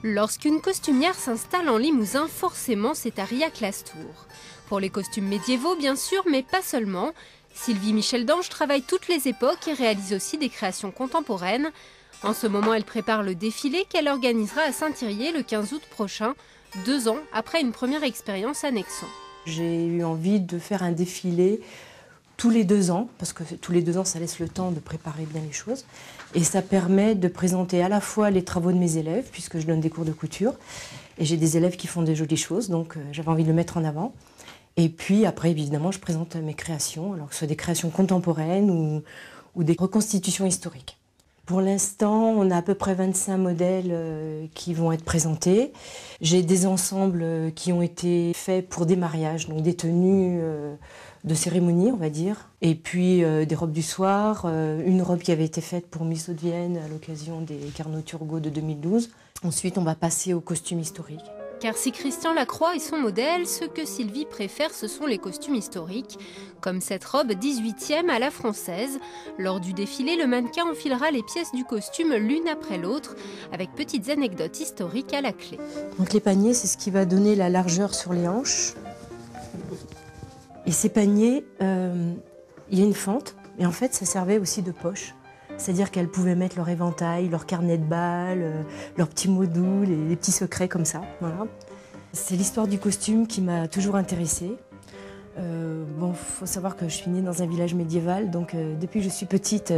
Lorsqu'une costumière s'installe en Limousin, forcément c'est à Riac-Lastour. Pour les costumes médiévaux bien sûr, mais pas seulement. Sylvie Michel-Dange travaille toutes les époques et réalise aussi des créations contemporaines. En ce moment, elle prépare le défilé qu'elle organisera à Saint-Thirier le 15 août prochain, 2 ans après une première expérience à Nexon. J'ai eu envie de faire un défilé tous les 2 ans, parce que tous les 2 ans, ça laisse le temps de préparer bien les choses. Et ça permet de présenter à la fois les travaux de mes élèves, puisque je donne des cours de couture, et j'ai des élèves qui font des jolies choses, donc j'avais envie de le mettre en avant. Et puis après, évidemment, je présente mes créations, alors que ce soit des créations contemporaines ou des reconstitutions historiques. Pour l'instant, on a à peu près 25 modèles qui vont être présentés. J'ai des ensembles qui ont été faits pour des mariages, donc des tenues de cérémonie, on va dire. Et puis des robes du soir, une robe qui avait été faite pour Miss Haute-Vienne à l'occasion des Carnot Turgot de 2012. Ensuite, on va passer aux costumes historiques. Car si Christian Lacroix est son modèle, ce que Sylvie préfère, ce sont les costumes historiques, comme cette robe 18e à la française. Lors du défilé, le mannequin enfilera les pièces du costume l'une après l'autre, avec petites anecdotes historiques à la clé. Donc les paniers, c'est ce qui va donner la largeur sur les hanches. Et ces paniers, il y a une fente, et en fait, ça servait aussi de poche. C'est-à-dire qu'elles pouvaient mettre leur éventail, leur carnet de balles, leurs petits mots doux, les petits secrets comme ça. Voilà. C'est l'histoire du costume qui m'a toujours intéressée. Faut savoir que je suis née dans un village médiéval, donc depuis que je suis petite,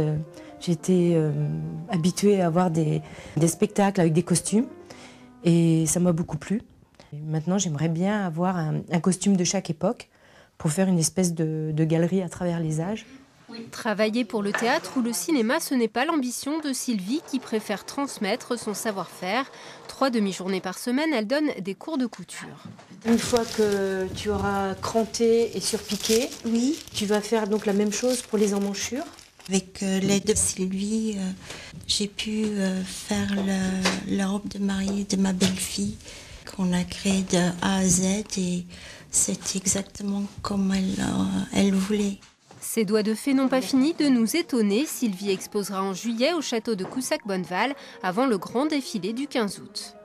j'ai été habituée à voir des spectacles avec des costumes, et ça m'a beaucoup plu. Et maintenant, j'aimerais bien avoir un costume de chaque époque pour faire une espèce de galerie à travers les âges. Travailler pour le théâtre ou le cinéma, ce n'est pas l'ambition de Sylvie qui préfère transmettre son savoir-faire. 3 demi-journées par semaine, elle donne des cours de couture. Une fois que tu auras cranté et surpiqué, oui, tu vas faire donc la même chose pour les emmanchures. Avec l'aide de Sylvie, j'ai pu faire la robe de mariée de ma belle-fille qu'on a créée de A à Z et c'est exactement comme elle voulait. Ses doigts de fée n'ont pas fini de nous étonner. Sylvie exposera en juillet au château de Coussac-Bonneval avant le grand défilé du 15 août.